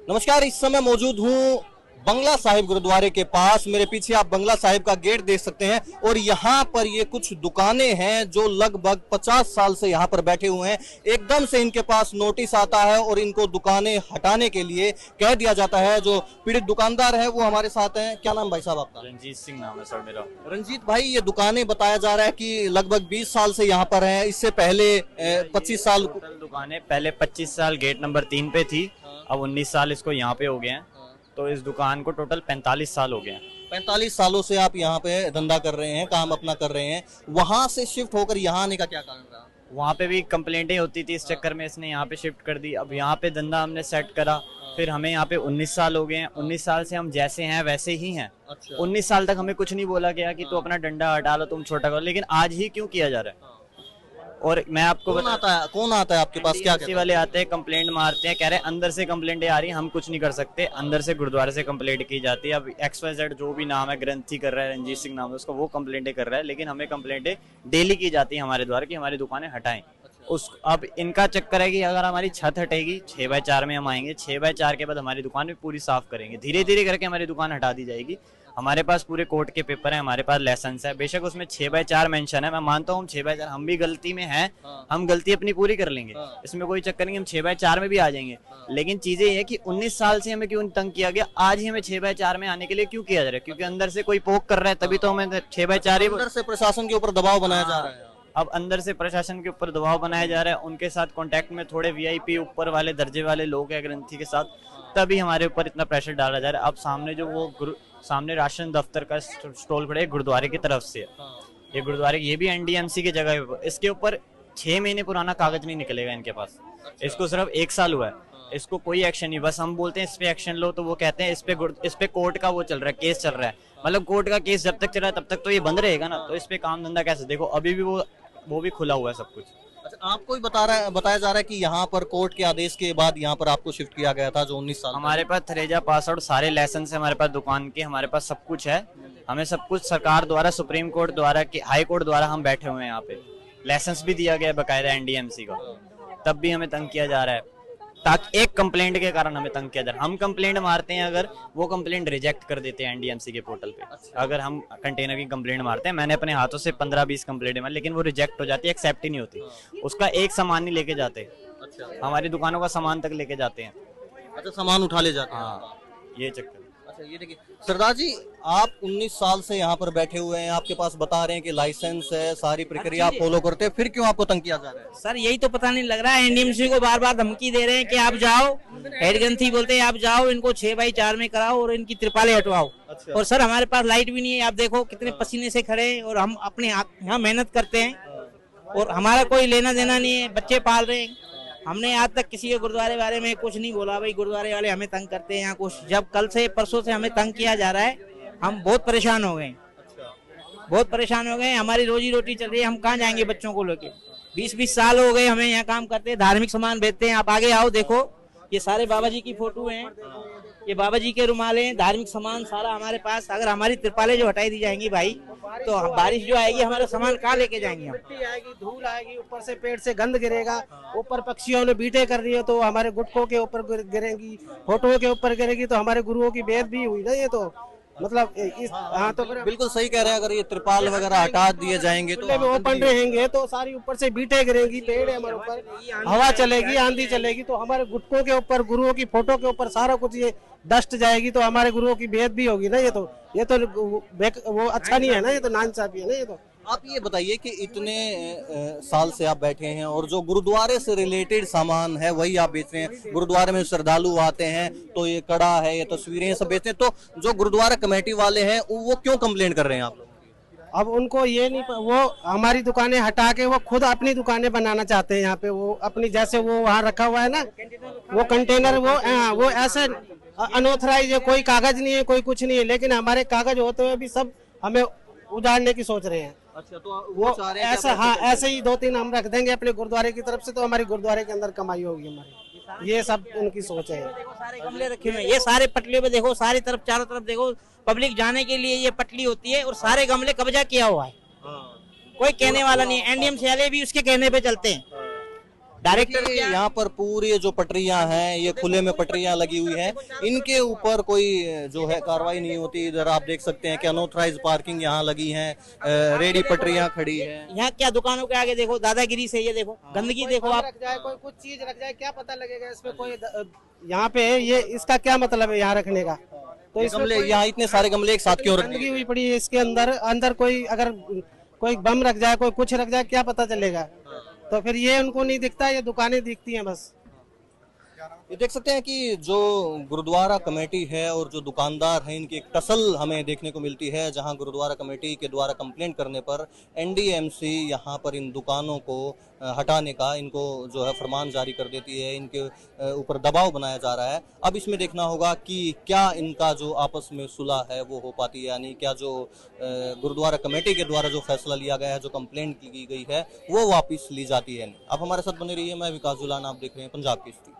नमस्कार, इस समय मौजूद हूँ बंगला साहिब गुरुद्वारे के पास। मेरे पीछे आप बंगला साहिब का गेट देख सकते हैं और यहाँ पर ये कुछ दुकानें हैं जो लगभग 50 साल से यहाँ पर बैठे हुए हैं। एकदम से इनके पास नोटिस आता है और इनको दुकानें हटाने के लिए कह दिया जाता है। जो पीड़ित दुकानदार है वो हमारे साथ हैं। क्या नाम भाई साहब आपका? रंजीत सिंह नाम है सर मेरा। रंजीत भाई, ये दुकानें बताया जा रहा है कि लगभग 20 साल से यहाँ पर हैं। इससे पहले 25 साल टोटल दुकानें पहले 25 साल गेट नंबर 3 पे थी, अब 19 साल इसको यहाँ पे हो गए हैं। तो इस दुकान को टोटल 45 साल हो गए हैं। 45 सालों से आप यहाँ पे धंधा कर रहे हैं, काम अपना कर रहे हैं। वहां से शिफ्ट होकर यहाँ आने का क्या कारण रहा? वहाँ पे भी कंप्लेंटें होती थी, इस चक्कर में इसने यहाँ पे शिफ्ट कर दी। अब यहाँ पे धंधा हमने सेट करा, फिर हमें यहाँ पे 19 साल हो गए हैं। 19 साल से हम जैसे हैं वैसे ही हैं। अच्छा। 19 साल तक हमें कुछ नहीं बोला गया कि तू अपना डंडा हटा लो, तुम छोटा करो, लेकिन आज ही क्यों किया जा रहा है? और मैं आपको कौन आता है आपके पास? क्या एनडीएमसी वाले आते हैं, कंप्लेंट मारते हैं, कह रहे हैं अंदर से कंप्लेंटें आ रही हैं, हम कुछ नहीं कर सकते। अंदर से गुरुद्वारे से कंप्लेंट की जाती है। अब XYZ जो भी नाम है, ग्रंथी कर रहा है, रंजीत सिंह नाम है उसका, वो कंप्लेंटें कर रहा है, लेकिन हमें कंप्लेंटें डेली की जाती है हमारे द्वारा कि हमारी दुकानें हटाएं। उस अब इनका चक्कर है कि अगर हमारी छत हटेगी 6x4 में हम आएंगे, 6x4 के बाद हमारी दुकान भी पूरी साफ करेंगे, धीरे धीरे करके हमारी दुकान हटा दी जाएगी। हमारे पास पूरे कोर्ट के पेपर हैं, हमारे पास लाइसेंस है, बेशक उसमें 6x4 मेंशन है। मैं मानता हूँ 6x4 हम भी गलती में हैं, हम गलती अपनी पूरी कर लेंगे, इसमें कोई चक्कर नहीं, हम 6x4 में भी आ जाएंगे। लेकिन चीजें ये है कि 19 साल से हमें क्यों तंग किया गया, आज ही हमें 6x4 में आने के लिए क्यों किया जा रहा है? क्योंकि अंदर से कोई पोक कर रहा है, तभी तो हमें 6x4 ही। अंदर से प्रशासन के ऊपर दबाव बनाया जा रहा है। अब अंदर से प्रशासन के ऊपर दबाव बनाया जा रहा है, उनके साथ कांटेक्ट में थोड़े VIP ऊपर वाले दर्जे वाले लोग हैं ग्रंथी के साथ, तभी हमारे ऊपर इतना प्रेशर डाला जा रहा है। अब सामने जो वो सामने राशन दफ्तर का स्टॉल खड़े गुरुद्वारे की तरफ से, ये गुरुद्वारे ये भी NDMC की जगह है। इसके ऊपर 6 महीने पुराना कागज नहीं निकलेगा इनके पास। इसको सिर्फ 1 साल हुआ है, इसको कोई एक्शन नहीं। बस हम बोलते हैं इस पे एक्शन लो, तो वो कहते हैं इस पे कोर्ट का वो चल रहा है, केस चल रहा है। मतलब कोर्ट का केस जब तक चल रहा है तब तक तो ये बंद रहेगा ना, तो इस पे काम धंधा कैसे? देखो अभी भी वो भी खुला हुआ है सब कुछ। अच्छा, आपको ही बताया जा रहा है कि यहाँ पर कोर्ट के आदेश के बाद यहाँ पर आपको शिफ्ट किया गया था जो 19 साल? हमारे पास थरेजा पासवर्ड सारे लाइसेंस है, हमारे पास दुकान के, हमारे पास सब कुछ है। हमें सब कुछ सरकार द्वारा, सुप्रीम कोर्ट द्वारा, हाई कोर्ट द्वारा हम बैठे हुए हैं यहाँ पे। लाइसेंस भी दिया गया है बकायदा NDMC का, तब भी हमें तंग किया जा रहा है। ताकि एक कंप्लेंट के कारण हमें तंग किया जा रहा है। हम कंप्लेंट मारते हैं, अगर वो कंप्लेंट रिजेक्ट कर देते हैं NDMC के पोर्टल पे। अगर हम कंटेनर की कंप्लेंट मारते हैं, मैंने अपने हाथों से 15-20 कंप्लेंट मारी, लेकिन वो रिजेक्ट हो जाती है, एक्सेप्ट ही नहीं होती। उसका एक सामान नहीं लेके जाते, हमारी दुकानों का सामान तक लेके जाते हैं। अच्छा, सामान उठा ले जाते हैं। हाँ, ये चक्कर। अच्छा, ये देखिए सरदार जी, आप 19 साल से यहाँ पर बैठे हुए हैं, आपके पास बता रहे हैं कि लाइसेंस है, सारी प्रक्रिया आप फॉलो करते हैं, फिर क्यों आपको तंग किया जा रहा है? सर यही तो पता नहीं लग रहा है। NDMC को बार बार धमकी दे रहे हैं कि आप जाओ, हेड ग्रंथी बोलते हैं आप जाओ, इनको 6x4 में कराओ और इनकी त्रिपालें हटवाओ। अच्छा। और सर हमारे पास लाइट भी नहीं है, आप देखो कितने पसीने से खड़े हैं और हम अपने यहाँ मेहनत करते हैं और हमारा कोई लेना देना नहीं है, बच्चे पाल रहे हैं। हमने आज तक किसी के गुरुद्वारे बारे में कुछ नहीं बोला, भाई गुरुद्वारे वाले हमें तंग करते हैं यहाँ कुछ। जब कल से परसों से हमें तंग किया जा रहा है, हम बहुत परेशान हो गए, बहुत परेशान हो गए। हमारी रोजी रोटी चल रही है, हम कहाँ जाएंगे बच्चों को लेके? 20-20 साल हो गए हमें यहाँ काम करते हैं, धार्मिक सामान बेचते हैं। आप आगे आओ, देखो ये सारे बाबा जी की फोटो हैं, ये बाबा जी के रुमाल हैं, धार्मिक सामान सारा हमारे पास। अगर हमारी त्रिपालें जो हटाई दी जाएंगी भाई, तो बारिश जो आएगी हमारा सामान कहाँ लेके जाएंगे? हम मिट्टी आएगी, धूल आएगी, ऊपर से पेड़ से गंद गिरेगा, ऊपर पक्षियों ने बीटे कर रही है तो हमारे गुटकों के ऊपर गिरेगी, फोटो के ऊपर गिरेगी, तो हमारे गुरुओं की बेइज्जती भी हुई ना। ये तो मतलब हाँ, तो बिल्कुल सही कह रहे हैं। अगर ये त्रिपाल वगैरह हटा दिए जाएंगे तो ओपन रहेंगे तो सारी ऊपर से बीटे गिरेंगी, पेड़ है हमारे ऊपर, हवा चलेगी, आंधी चलेगी, तो हमारे गुटकों के ऊपर, गुरुओं की फोटो के ऊपर सारा कुछ ये डस्ट जाएगी, तो हमारे गुरुओं की बेइज्जती भी होगी ना। ये तो वो अच्छा नहीं है ना, ये तो नाइंसाफी है ना। ये तो आप ये बताइए कि इतने साल से आप बैठे हैं और जो गुरुद्वारे से रिलेटेड सामान है वही आप बेच रहे हैं। गुरुद्वारे में श्रद्धालु आते हैं तो ये कड़ा है, ये तस्वीरें, ये सब बेचते हैं, तो जो गुरुद्वारा कमेटी वाले हैं वो क्यों कंप्लेंट कर रहे हैं आप लोग? अब उनको ये नहीं, वो हमारी दुकानें हटा के वो खुद अपनी दुकानें बनाना चाहते हैं यहाँ पे। वो अपनी, जैसे वो वहाँ रखा हुआ है ना वो कंटेनर, वो ऐसे अनऑथराइज है, कोई कागज नहीं है, कोई कुछ नहीं है, लेकिन हमारे कागज होते हुए भी सब हमें उजाड़ने की सोच रहे हैं। अच्छा, तो वो ऐसा, हाँ, ऐसे ही 2-3 हम रख देंगे अपने गुरुद्वारे की तरफ से, तो हमारे गुरुद्वारे के अंदर कमाई होगी हमारी। ये सब उनकी सोच है। सारे गमले रखे हुए हैं, ये सारे पटलियों पे देखो, सारी तरफ चारों तरफ देखो, पब्लिक जाने के लिए ये पटली होती है और सारे गमले कब्जा किया हुआ है। कोई कहने वाला नहीं है, NDMC वाले भी उसके कहने पे चलते हैं। डायरेक्टर ये यहाँ पर पूरी जो पटरियां हैं, ये खुले में पटरियां लगी हुई हैं, इनके ऊपर कोई जो है कार्रवाई नहीं होती। इधर आप देख सकते हैं कि अनऑथराइज पार्किंग यहाँ लगी है, रेडी पटरियां खड़ी है। यहाँ क्या दुकानों के आगे देखो दादागिरी से, ये देखो गंदगी देखो आप। रख जाए, कोई कुछ चीज रख जाए, क्या पता लगेगा इसमें कोई यहाँ पे ये इसका क्या मतलब है यहाँ रखने का? तो इसमें गमले, यहाँ इतने सारे गमले एक साथ क्यों रख गंदगी हुई पड़ी है इसके अंदर। अंदर कोई अगर कोई बम रख जाए, कोई कुछ रख जाए, क्या पता चलेगा? तो फिर ये उनको नहीं दिखता, ये दुकानें दिखती हैं बस। ये देख सकते हैं कि जो गुरुद्वारा कमेटी है और जो दुकानदार हैं, इनकी एक टसल हमें देखने को मिलती है, जहां गुरुद्वारा कमेटी के द्वारा कंप्लेंट करने पर एनडीएमसी यहां पर इन दुकानों को हटाने का इनको जो है फरमान जारी कर देती है। इनके ऊपर दबाव बनाया जा रहा है। अब इसमें देखना होगा कि क्या इनका जो आपस में सुलह है वो हो पाती है, यानी क्या जो गुरुद्वारा कमेटी के द्वारा जो फैसला लिया गया है, जो कंप्लेंट की गई है, वो वापस ली जाती है। आप हमारे साथ बने रहिए, मैं विकास जुलान, आप देख रहे हैं पंजाब की स्थिति।